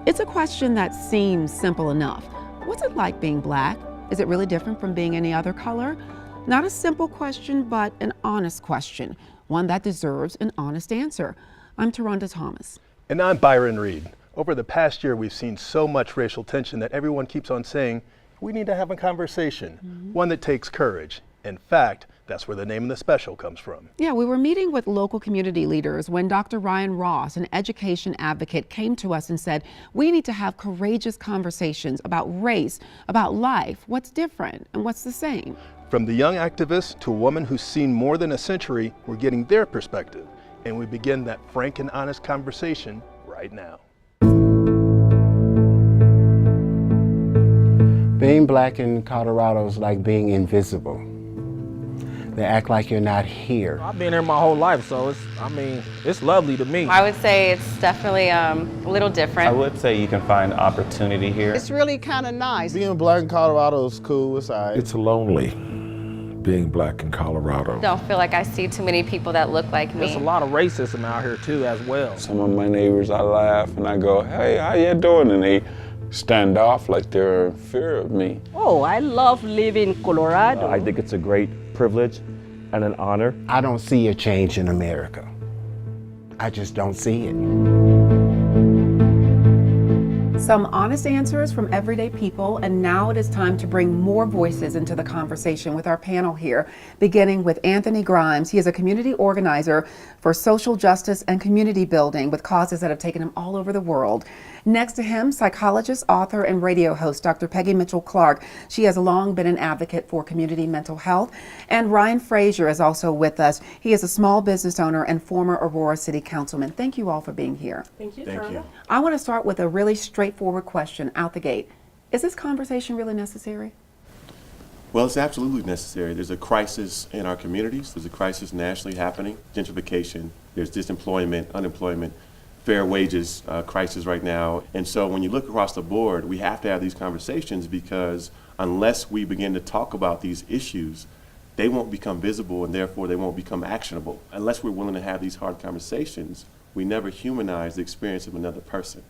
It's a question that seems simple enough. What's it like being Black? Is it really different from being any other color? Not a simple question, but an honest question, one that deserves an honest answer. I'm Taronda Thomas. And I'm Byron Reed. Over the past year, we've seen so much racial tension that everyone keeps on saying, we need to have a conversation, one that takes courage. In fact, that's where the name of the special comes from. Yeah, we were meeting with local community leaders when Dr. Ryan Ross, an education advocate, came to us and said, we need to have courageous conversations about race, about life, what's different and what's the same. From the young activist to a woman who's seen more than a century, we're getting their perspective. And we begin that frank and honest conversation right now. Being Black in Colorado is like being invisible. They act like you're not here. I've been here my whole life, so it's lovely to me. I would say it's definitely a little different. I would say you can find opportunity here. It's really kind of nice. Being Black in Colorado is cool, it's all right. It's lonely being Black in Colorado. Don't feel like I see too many people that look like me. There's a lot of racism out here too as well. Some of my neighbors, I laugh and I go, hey, how you doing? And they stand off like they're in fear of me. Oh, I love living in Colorado. I think it's a great privilege and an honor. I don't see a change in America. I just don't see it. Some honest answers from everyday people, and now it is time to bring more voices into the conversation with our panel here, beginning with Anthony Grimes. He is a community organizer for social justice and community building with causes that have taken him all over the world. Next to him, psychologist, author, and radio host Dr. Peggy Mitchell-Clark. She has long been an advocate for community mental health. And Ryan Frazier is also with us. He is a small business owner and former Aurora City Councilman. Thank you all for being here. Thank you, Thank you. I want to start with a really straightforward question out the gate. Is this conversation really necessary? Well, it's absolutely necessary. There's a crisis in our communities. There's a crisis nationally happening. Gentrification, there's disemployment, unemployment, fair wages crisis right now. And so when you look across the board, we have to have these conversations because unless we begin to talk about these issues, they won't become visible and therefore they won't become actionable. Unless we're willing to have these hard conversations, we never humanize the experience of another person.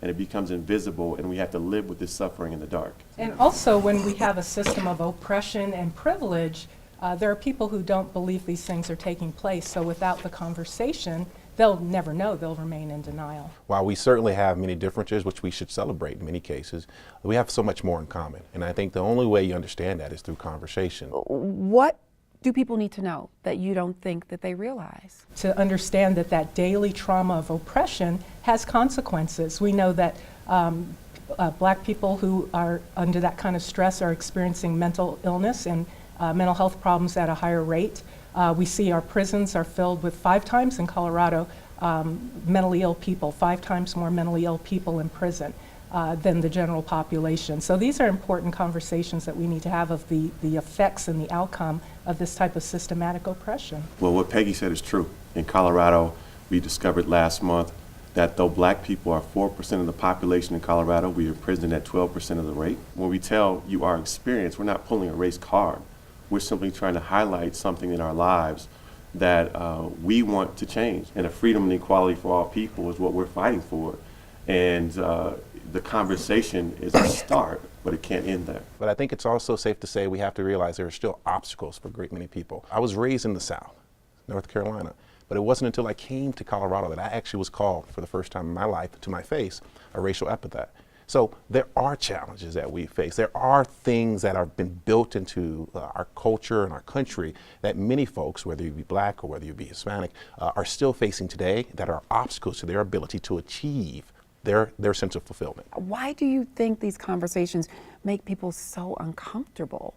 And it becomes invisible and we have to live with this suffering in the dark. And also when we have a system of oppression and privilege, there are people who don't believe these things are taking place. So without the conversation, they'll never know, they'll remain in denial. While we certainly have many differences, which we should celebrate in many cases, we have so much more in common. And I think the only way you understand that is through conversation. What do people need to know that you don't think that they realize? To understand that that daily trauma of oppression has consequences. We know that Black people who are under that kind of stress are experiencing mental illness and mental health problems at a higher rate. We see our prisons are filled with 5 times in Colorado mentally ill people, 5 times more mentally ill people in prison than the general population. So these are important conversations that we need to have of the effects and the outcome of this type of systematic oppression. Well, what Peggy said is true. In Colorado, we discovered last month that though Black people are 4% of the population in Colorado, we are imprisoned at 12% of the rate. When we tell you our experience, we're not pulling a race card. We're simply trying to highlight something in our lives that we want to change. And a freedom and equality for all people is what we're fighting for. And the conversation is a start, but it can't end there. But I think it's also safe to say we have to realize there are still obstacles for a great many people. I was raised in the South, North Carolina, but it wasn't until I came to Colorado that I actually was called for the first time in my life to my face a racial epithet. So there are challenges that we face. There are things that have been built into our culture and our country that many folks, whether you be Black or whether you be Hispanic, are still facing today that are obstacles to their ability to achieve their sense of fulfillment. Why do you think these conversations make people so uncomfortable?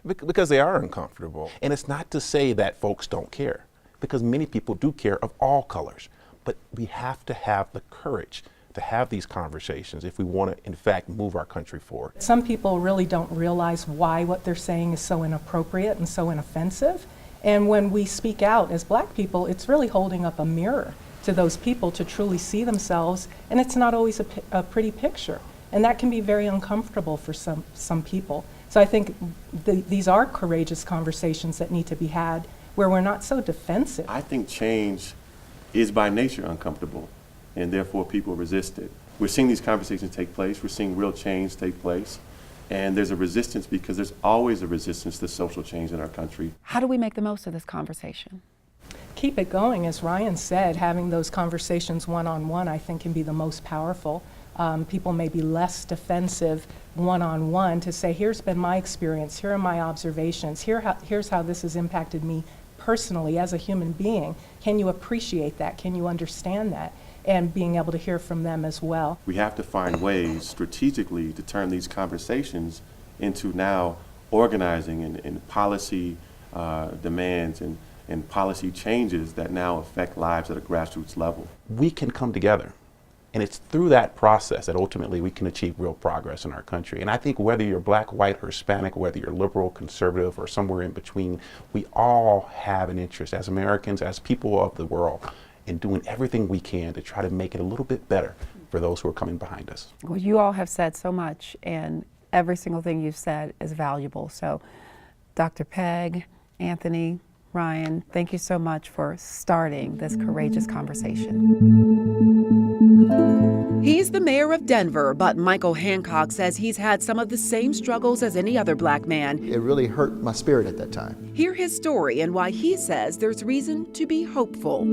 Because they are uncomfortable. And it's not to say that folks don't care, because many people do care of all colors. But we have to have the courage to have these conversations if we want to, in fact, move our country forward. Some people really don't realize why what they're saying is so inappropriate and so inoffensive. And when we speak out as Black people, it's really holding up a mirror to those people to truly see themselves, and it's not always a pretty picture. And that can be very uncomfortable for some people. So I think these are courageous conversations that need to be had where we're not so defensive. I think change is by nature uncomfortable, and therefore people resist it. We're seeing these conversations take place. We're seeing real change take place. And there's a resistance because there's always a resistance to social change in our country. How do we make the most of this conversation? Keep it going. As Ryan said, having those conversations one-on-one, I think, can be the most powerful. People may be less defensive one-on-one to say, here's been my experience, here are my observations, here's how this has impacted me personally as a human being. Can you appreciate that? Can you understand that? And being able to hear from them as well. We have to find ways strategically to turn these conversations into now organizing and policy demands and policy changes that now affect lives at a grassroots level. We can come together. And it's through that process that ultimately we can achieve real progress in our country. And I think whether you're black, white, or Hispanic, whether you're liberal, conservative, or somewhere in between, we all have an interest as Americans, as people of the world, in doing everything we can to try to make it a little bit better for those who are coming behind us. Well, you all have said so much, and every single thing you've said is valuable. So, Dr. Pegg, Anthony, Ryan, thank you so much for starting this courageous conversation. He's the mayor of Denver, but Michael Hancock says he's had some of the same struggles as any other black man. It really hurt my spirit at that time. Hear his story and why he says there's reason to be hopeful.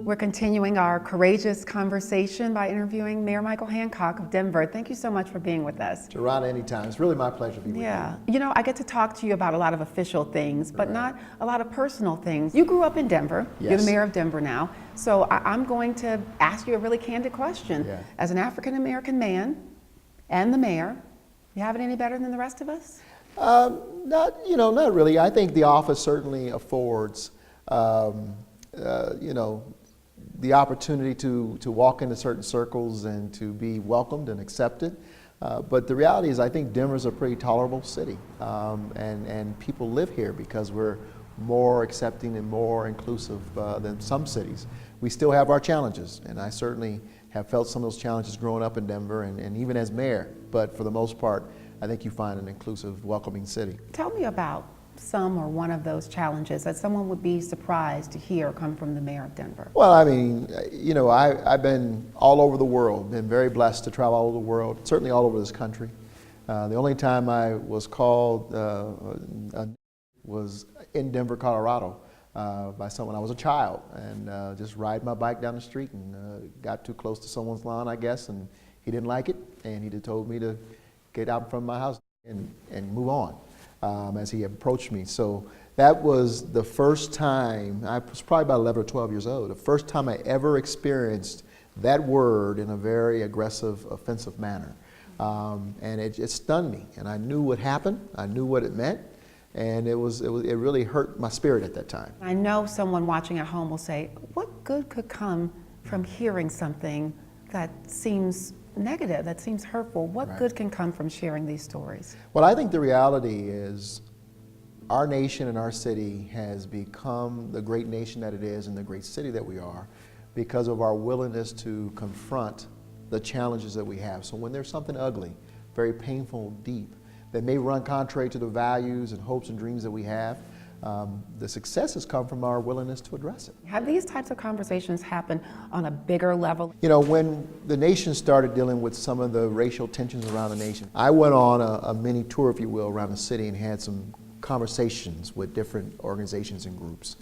We're continuing our courageous conversation by interviewing Mayor Michael Hancock of Denver. Thank you so much for being with us. Tarana, anytime. It's really my pleasure to be with you. Yeah. You know, I get to talk to you about a lot of official things, but not a lot of personal things. You grew up in Denver. Yes. You're the mayor of Denver now. So I'm going to ask you a really candid question. Yeah. As an African-American man and the mayor, you have it any better than the rest of us? Not really. I think the office certainly affords, the opportunity to walk into certain circles and to be welcomed and accepted. But the reality is I think Denver's a pretty tolerable city, and people live here because we're more accepting and more inclusive than some cities. We still have our challenges, and I certainly have felt some of those challenges growing up in Denver and even as mayor, but for the most part, I think you find an inclusive, welcoming city. Tell me about some or one of those challenges that someone would be surprised to hear come from the mayor of Denver. Well, I mean, I've been all over the world, been very blessed to travel all over the world, certainly all over this country. The only time I was called was in Denver, Colorado, by someone. I was a child and just riding my bike down the street and got too close to someone's lawn, I guess, and he didn't like it, and he just told me to get out from my house and move on as he approached me. So that was the first time, I was probably about 11 or 12 years old, the first time I ever experienced that word in a very aggressive, offensive manner. And it stunned me, and I knew what happened, I knew what it meant, and it really hurt my spirit at that time. I know someone watching at home will say, what good could come from hearing something that seems negative, that seems hurtful? What good can come from sharing these stories? Well, I think the reality is our nation and our city has become the great nation that it is and the great city that we are because of our willingness to confront the challenges that we have. So when there's something ugly, very painful, deep, that may run contrary to the values and hopes and dreams that we have, the successes come from our willingness to address it. Have these types of conversations happen on a bigger level? You know, when the nation started dealing with some of the racial tensions around the nation, I went on a mini tour, if you will, around the city and had some conversations with different organizations and groups.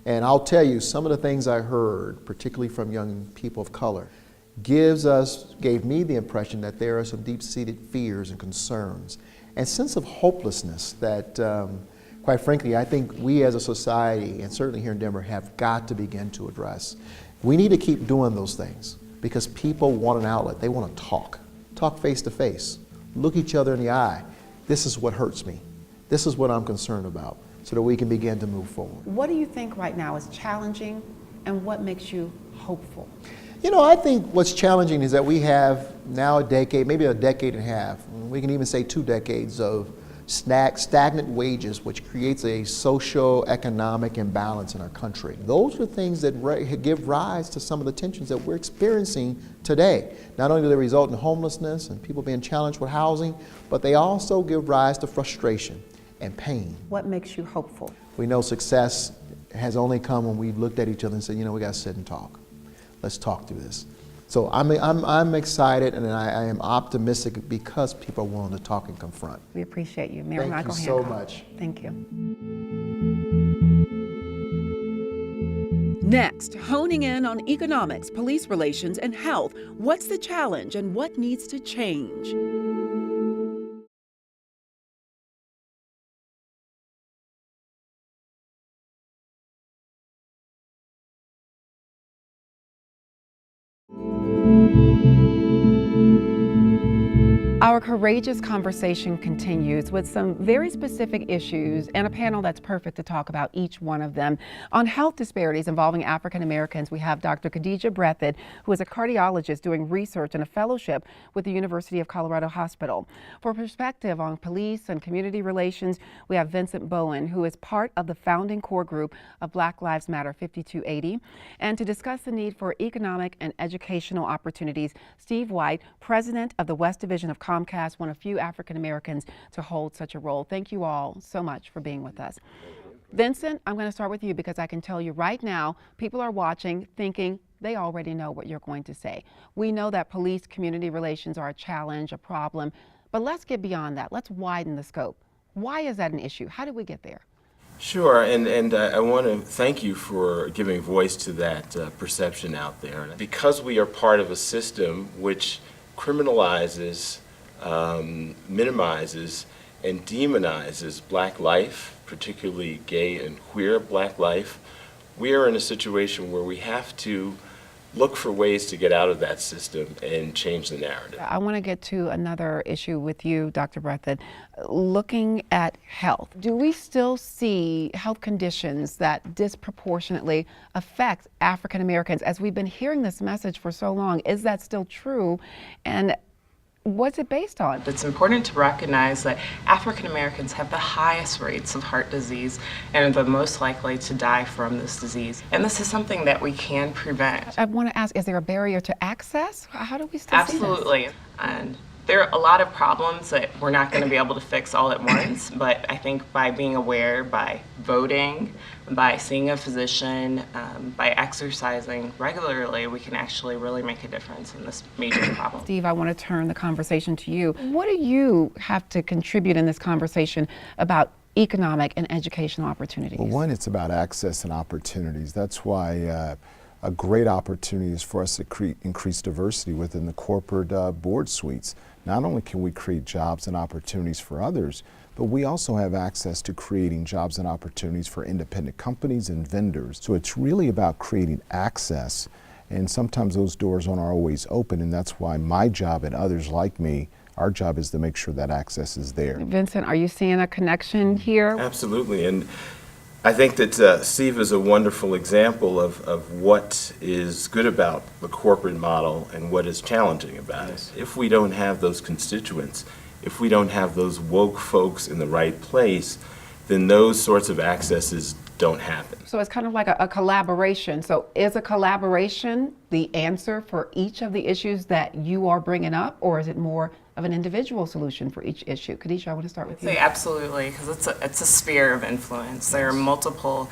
And I'll tell you, some of the things I heard, particularly from young people of color, gave me the impression that there are some deep-seated fears and concerns and sense of hopelessness that quite frankly, I think we as a society, and certainly here in Denver, have got to begin to address. We need to keep doing those things because people want an outlet. They want to talk face to face, look each other in the eye. This is what hurts me. This is what I'm concerned about, so that we can begin to move forward. What do you think right now is challenging, and what makes you hopeful? You know, I think what's challenging is that we have now a decade, maybe a decade and a half, we can even say 2 decades of stagnant wages, which creates a socio-economic imbalance in our country. Those are things that give rise to some of the tensions that we're experiencing today. Not only do they result in homelessness and people being challenged with housing, but they also give rise to frustration and pain. What makes you hopeful? We know success has only come when we've looked at each other and said, you know, we got to sit and talk. Let's talk through this. So I'm excited and I am optimistic because people are willing to talk and confront. We appreciate you, Mayor Michael Thank you so Hancock. much. Thank you. Next, honing in on economics, police relations, and health. What's the challenge and what needs to change? Our courageous conversation continues with some very specific issues and a panel that's perfect to talk about each one of them. On health disparities involving African Americans, we have Dr. Khadija Breathitt, who is a cardiologist doing research and a fellowship with the University of Colorado Hospital. For perspective on police and community relations, we have Vincent Bowen, who is part of the founding core group of Black Lives Matter 5280. And to discuss the need for economic and educational opportunities, Steve White, president of the West Division of Comcast, one of few African Americans to hold such a role. Thank you all so much for being with us. Vincent, I'm going to start with you because I can tell you right now, people are watching thinking they already know what you're going to say. We know that police community relations are a challenge, a problem, but let's get beyond that. Let's widen the scope. Why is that an issue? How did we get there? Sure, and I want to thank you for giving voice to that perception out there. Because we are part of a system which criminalizes, minimizes, and demonizes Black life, particularly gay and queer Black life, we are in a situation where we have to look for ways to get out of that system and change the narrative. I want to get to another issue with you, Dr. Breathitt. Looking at health, do we still see health conditions that disproportionately affect African Americans? As we've been hearing this message for so long, is that still true? And what's it based on? It's important to recognize that African Americans have the highest rates of heart disease and are the most likely to die from this disease. And this is something that we can prevent. I want to ask, is there a barrier to access? How do we still see this? Absolutely. And there are a lot of problems that we're not going to be able to fix all at once, but I think by being aware, by voting, by seeing a physician, by exercising regularly, we can actually really make a difference in this major problem. Steve, I want to turn the conversation to you. What do you have to contribute in this conversation about economic and educational opportunities? Well, one, it's about access and opportunities. That's why a great opportunity is for us to increase diversity within the corporate board suites. Not only can we create jobs and opportunities for others, but we also have access to creating jobs and opportunities for independent companies and vendors. So it's really about creating access, and sometimes those doors aren't always open, and that's why my job and others like me, our job is to make sure that access is there. Vincent, are you seeing a connection here? Absolutely, and I think that Steve is a wonderful example of what is good about the corporate model and what is challenging about it. If we don't have those constituents, if we don't have those woke folks in the right place, then those sorts of accesses don't happen. So it's kind of like a collaboration. So is a collaboration the answer for each of the issues that you are bringing up, or is it more of an individual solution for each issue? Khadija, I want to start with you. Absolutely, because it's a sphere of influence. There are multiple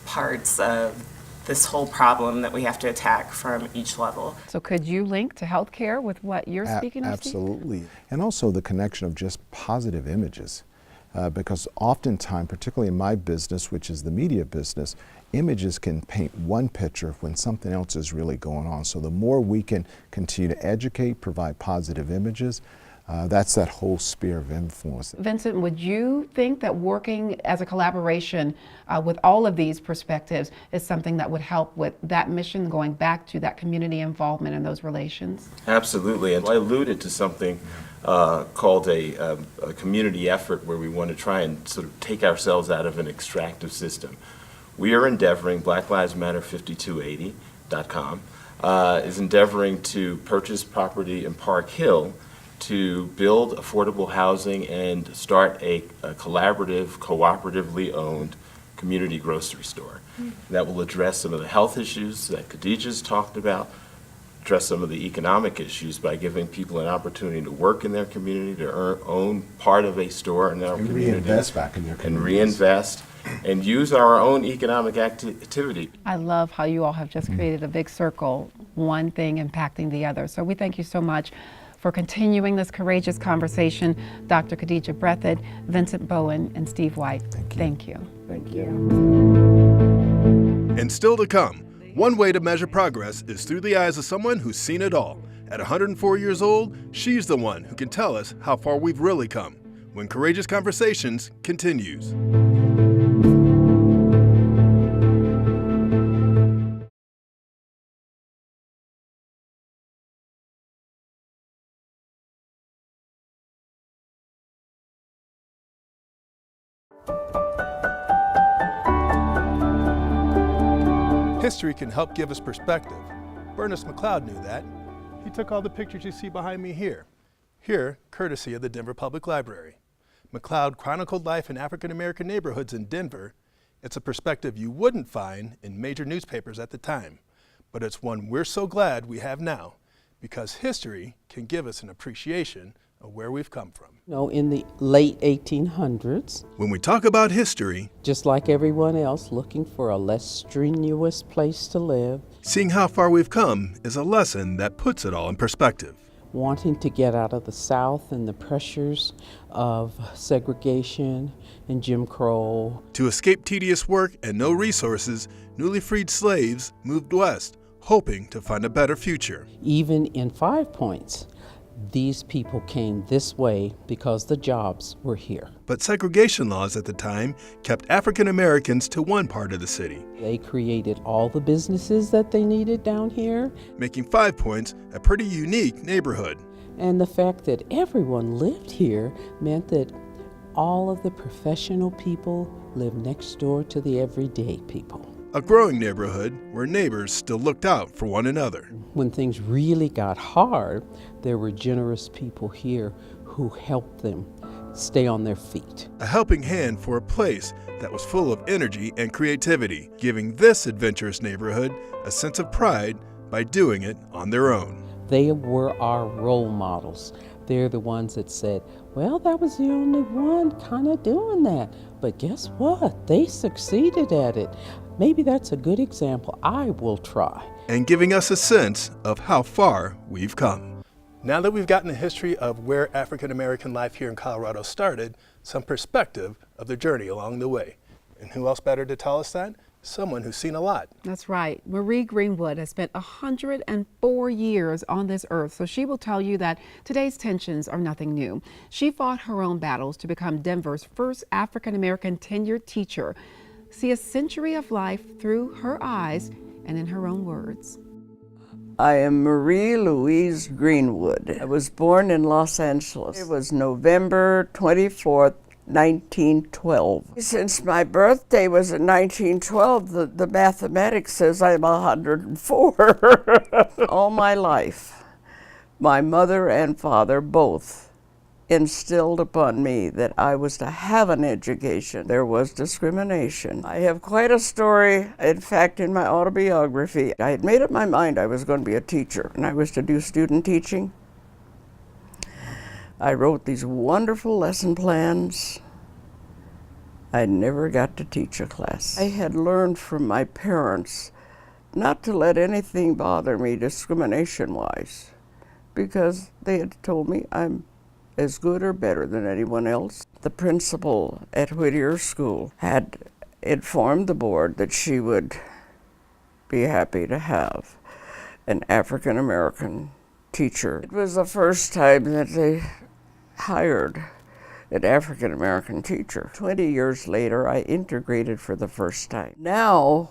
parts of this whole problem that we have to attack from each level. So could you link to healthcare with what you're speaking of, Absolutely. And also the connection of just positive images. Because oftentimes, particularly in my business, which is the media business, images can paint one picture when something else is really going on. So the more we can continue to educate, provide positive images, that's that whole sphere of influence. Vincent, would you think that working as a collaboration with all of these perspectives is something that would help with that mission, going back to that community involvement in those relations? Absolutely, and I alluded to something called a community effort where we want to try and sort of take ourselves out of an extractive system. We are endeavoring, Black Lives Matter 5280.com, is endeavoring to purchase property in Park Hill to build affordable housing and start a collaborative, cooperatively owned community grocery store that will address some of the health issues that Khadijah's talked about, address some of the economic issues by giving people an opportunity to work in their community, to own part of a store in their community. Reinvest back in their community. And reinvest and use our own economic activity. I love how you all have just created a big circle, one thing impacting the other. So we thank you so much for continuing this courageous conversation, Dr. Khadijah Breathitt, Vincent Bowen, and Steve White. Thank you. Thank you. And still to come, one way to measure progress is through the eyes of someone who's seen it all. At 104 years old, she's the one who can tell us how far we've really come. When Courageous Conversations continues. History can help give us perspective. Bernice McLeod knew that. He took all the pictures you see behind me here, courtesy of the Denver Public Library. McLeod chronicled life in African-American neighborhoods in Denver. It's a perspective you wouldn't find in major newspapers at the time, but it's one we're so glad we have now, because history can give us an appreciation of where we've come from. In the late 1800s. When we talk about history, just like everyone else, looking for a less strenuous place to live. Seeing how far we've come is a lesson that puts it all in perspective. Wanting to get out of the South and the pressures of segregation and Jim Crow. To escape tedious work and no resources, newly freed slaves moved west, hoping to find a better future. Even in 5 Points, these people came this way because the jobs were here. But segregation laws at the time kept African Americans to one part of the city. They created all the businesses that they needed down here, making 5 Points a pretty unique neighborhood. And the fact that everyone lived here meant that all of the professional people lived next door to the everyday people. A growing neighborhood where neighbors still looked out for one another. When things really got hard, there were generous people here who helped them stay on their feet. A helping hand for a place that was full of energy and creativity, giving this adventurous neighborhood a sense of pride by doing it on their own. They were our role models. They're the ones that said, well, that was the only one kind of doing that. But guess what? They succeeded at it. Maybe that's a good example. I will try. And giving us a sense of how far we've come. Now that we've gotten the history of where African American life here in Colorado started, some perspective of the journey along the way. And who else better to tell us that? Someone who's seen a lot. That's right. Marie Greenwood has spent 104 years on this earth, so she will tell you that today's tensions are nothing new. She fought her own battles to become Denver's first African American tenured teacher. See a century of life through her eyes and in her own words. I am Marie Louise Greenwood. I was born in Los Angeles. It was November 24th, 1912. Since my birthday was in 1912, the mathematics says I'm 104. All my life, my mother and father both instilled upon me that I was to have an education. There was discrimination. I have quite a story, in fact, in my autobiography. I had made up my mind I was going to be a teacher, and I was to do student teaching. I wrote these wonderful lesson plans. I never got to teach a class. I had learned from my parents not to let anything bother me discrimination-wise, because they had told me I'm as good or better than anyone else. The principal at Whittier School had informed the board that she would be happy to have an African American teacher. It was the first time that they hired an African American teacher. 20 years later, I integrated for the first time. Now,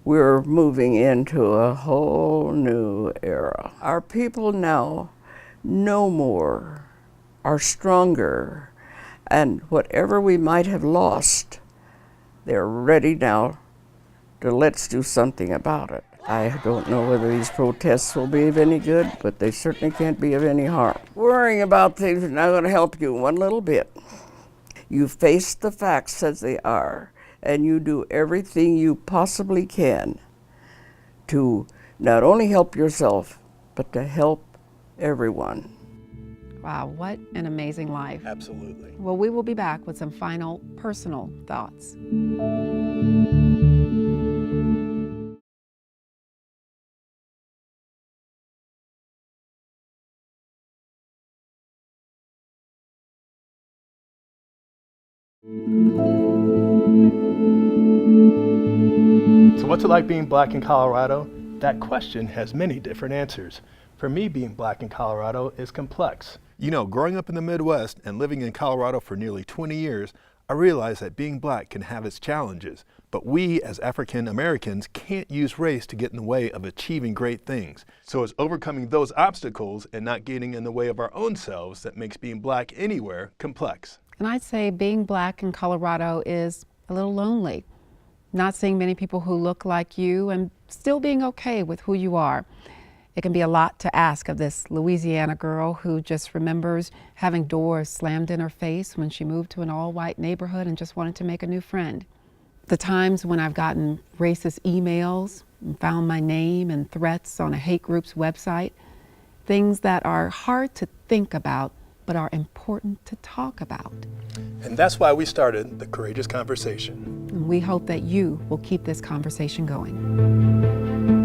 we're moving into a whole new era. Our people now know more, are stronger, and whatever we might have lost, they're ready now to let's do something about it. I don't know whether these protests will be of any good, but they certainly can't be of any harm. Worrying about things is not going to help you one little bit. You face the facts as they are, and you do everything you possibly can to not only help yourself, but to help everyone. Wow, what an amazing life. Absolutely. Well, we will be back with some final personal thoughts. So what's it like being black in Colorado? That question has many different answers. For me, being black in Colorado is complex. You know, growing up in the Midwest and living in Colorado for nearly 20 years, I realized that being black can have its challenges, but we as African Americans can't use race to get in the way of achieving great things. So it's overcoming those obstacles and not getting in the way of our own selves that makes being black anywhere complex. And I'd say being black in Colorado is a little lonely. Not seeing many people who look like you and still being okay with who you are. It can be a lot to ask of this Louisiana girl who just remembers having doors slammed in her face when she moved to an all-white neighborhood and just wanted to make a new friend. The times when I've gotten racist emails and found my name and threats on a hate group's website, things that are hard to think about but are important to talk about. And that's why we started the Courageous Conversation. And we hope that you will keep this conversation going.